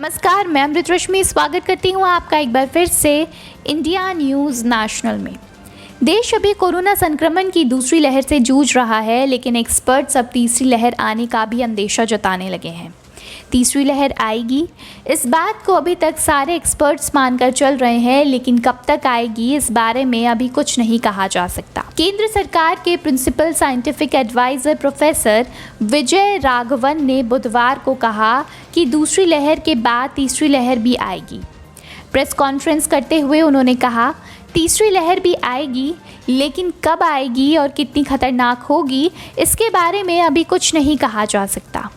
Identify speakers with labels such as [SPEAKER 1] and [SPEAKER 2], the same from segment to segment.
[SPEAKER 1] नमस्कार, मैं अमृत रश्मि स्वागत करती हूँ आपका एक बार फिर से इंडिया न्यूज़ नेशनल में। देश अभी कोरोना संक्रमण की दूसरी लहर से जूझ रहा है, लेकिन एक्सपर्ट्स अब तीसरी लहर आने का भी अंदेशा जताने लगे हैं। तीसरी लहर आएगी, इस बात को अभी तक सारे एक्सपर्ट्स मानकर चल रहे हैं, लेकिन कब तक आएगी इस बारे में अभी कुछ नहीं कहा जा सकता। केंद्र सरकार के principal scientific adviser professor Vijay Raghavan ने बुधवार को कहा कि दूसरी लहर के बाद तीसरी लहर भी आएगी। प्रेस कॉन्फ्रेंस करते हुए उन्होंने कहा, तीसरी लहर भी आएगी, लेकिन कब आएगी और कितनी खतरनाक होगी इसके बारे में अभी कुछ नहीं कहा जा सकता।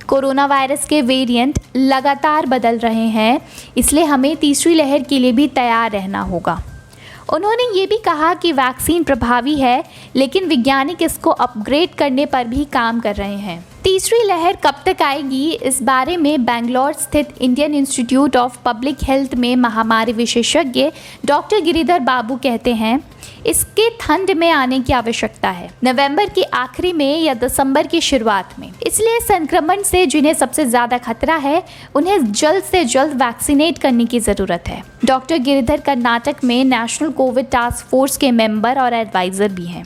[SPEAKER 1] कोरोना वायरस के वेरिएंट लगातार बदल रहे हैं, इसलिए हमें तीसरी लहर के लिए भी तैयार रहना होगा। उन्होंने ये भी कहा कि वैक्सीन प्रभावी है, लेकिन वैज्ञानिक इसको अपग्रेड करने पर भी काम कर रहे हैं। तीसरी लहर कब तक आएगी इस बारे में बेंगलोर स्थित Indian institute of public health में महामारी विशेषज्ञ डॉक्टर गिरिधर बाबू कहते हैं, इसके ठंड में आने की आवश्यकता है, नवंबर के आखिरी में या दिसंबर की शुरुआत में। इसलिए संक्रमण से जिन्हें सबसे ज़्यादा खतरा है उन्हें जल्द से जल्द वैक्सीनेट करने की ज़रूरत है। डॉक्टर गिरिधर कर्नाटक में नेशनल कोविड टास्क फोर्स के मेंबर और एडवाइज़र भी हैं।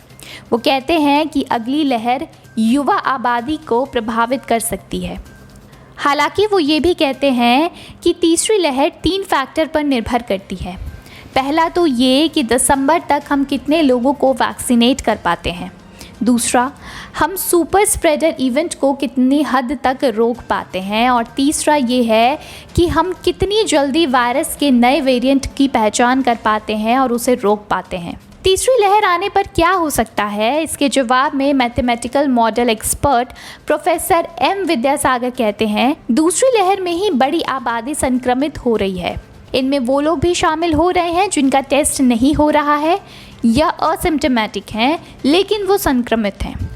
[SPEAKER 1] वो कहते हैं कि अगली लहर युवा आबादी को प्रभावित कर सकती है। हालांकि वो ये भी कहते हैं कि तीसरी लहर 3 फैक्टर पर निर्भर करती है। पहला तो ये कि दिसंबर तक हम कितने लोगों को वैक्सीनेट कर पाते हैं। दूसरा, हम सुपर स्प्रेडर इवेंट को कितनी हद तक रोक पाते हैं। और तीसरा ये है कि हम कितनी जल्दी वायरस के नए वेरिएंट की पहचान कर पाते हैं और उसे रोक पाते हैं। तीसरी लहर आने पर क्या हो सकता है, इसके जवाब में mathematical model expert professor M Vidyasagar कहते हैं, दूसरी लहर में ही बड़ी आबादी संक्रमित हो रही है। इनमें वो लोग भी शामिल हो रहे हैं जिनका टेस्ट नहीं हो रहा है या असिम्प्टोमेटिक हैं, लेकिन वो संक्रमित हैं।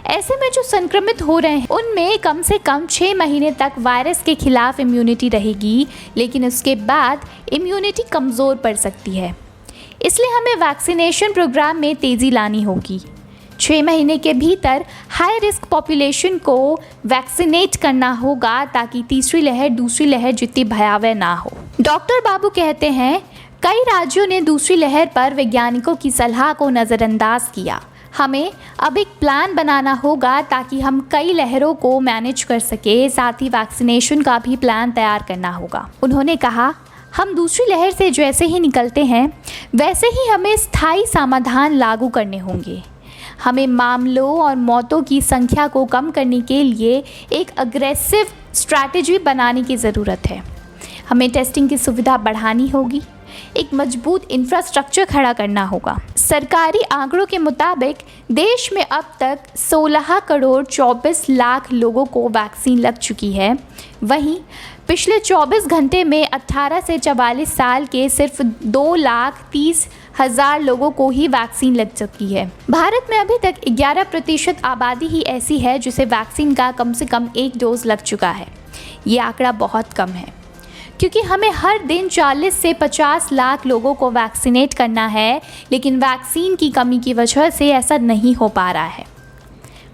[SPEAKER 1] ऐसे में जो संक्रमित हो रहे हैं उनमें कम से कम 6 महीने तक वायरस के खिलाफ इम्यूनिटी रहेगी, लेकिन उसके बाद इम्यूनिटी कमज़ोर पड़ सकती है। इसलिए हमें वैक्सीनेशन प्रोग्राम में तेज़ी लानी होगी। 6 महीने के भीतर हाई रिस्क पॉपुलेशन को वैक्सीनेट करना होगा ताकि तीसरी लहर दूसरी लहर जितनी भयावह ना हो। डॉक्टर बाबू कहते हैं, कई राज्यों ने दूसरी लहर पर वैज्ञानिकों की सलाह को नज़रअंदाज किया। हमें अब एक प्लान बनाना होगा ताकि हम कई लहरों को मैनेज कर सके। साथ ही वैक्सीनेशन का भी प्लान तैयार करना होगा। उन्होंने कहा, हम दूसरी लहर से जैसे ही निकलते हैं वैसे ही हमें स्थायी समाधान लागू करने होंगे। हमें मामलों और मौतों की संख्या को कम करने के लिए एक अग्रेसिव स्ट्रैटेजी बनाने की ज़रूरत है। हमें टेस्टिंग की सुविधा बढ़ानी होगी, एक मजबूत इंफ्रास्ट्रक्चर खड़ा करना होगा। सरकारी आंकड़ों के मुताबिक देश में अब तक 16 करोड़ 24 लाख लोगों को वैक्सीन लग चुकी है। वहीं पिछले 24 घंटे में 18 से 44 साल के सिर्फ 2,30,000 लोगों को ही वैक्सीन लग चुकी है। भारत में अभी तक 11% आबादी ही ऐसी है जिसे वैक्सीन का कम से कम 1 डोज लग चुका है। ये आंकड़ा बहुत कम है, क्योंकि हमें हर दिन 40 से 50 लाख लोगों को वैक्सीनेट करना है, लेकिन वैक्सीन की कमी की वजह से ऐसा नहीं हो पा रहा है।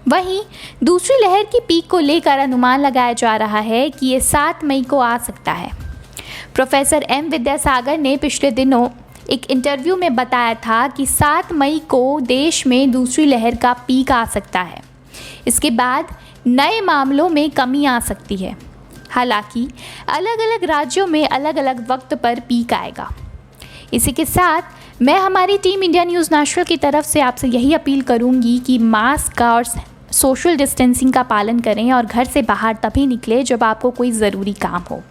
[SPEAKER 1] वहीं दूसरी लहर की पीक को लेकर अनुमान लगाया जा रहा है कि ये 7 मई को आ सकता है। प्रोफेसर एम विद्यासागर ने पिछले दिनों एक इंटरव्यू में बताया था कि 7 मई को देश में दूसरी लहर का पीक आ सकता है। इसके बाद नए मामलों में कमी आ सकती है। हालांकि अलग अलग राज्यों में अलग अलग वक्त पर पीक आएगा। इसी के साथ मैं हमारी टीम इंडिया न्यूज़ नेशनल की तरफ से आपसे यही अपील करूंगी कि मास्क का और सोशल डिस्टेंसिंग का पालन करें और घर से बाहर तभी निकलें जब आपको कोई ज़रूरी काम हो।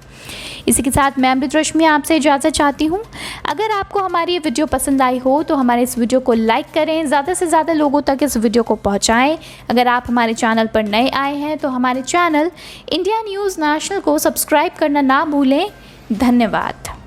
[SPEAKER 1] इसी के साथ मैं अमृत रश्मि आपसे इजाज़त चाहती हूँ। अगर आपको हमारी ये वीडियो पसंद आई हो तो हमारे इस वीडियो को लाइक करें, ज़्यादा से ज़्यादा लोगों तक इस वीडियो को पहुँचाएँ। अगर आप हमारे चैनल पर नए आए हैं तो हमारे चैनल इंडिया न्यूज़ नेशनल को सब्सक्राइब करना ना भूलें। धन्यवाद।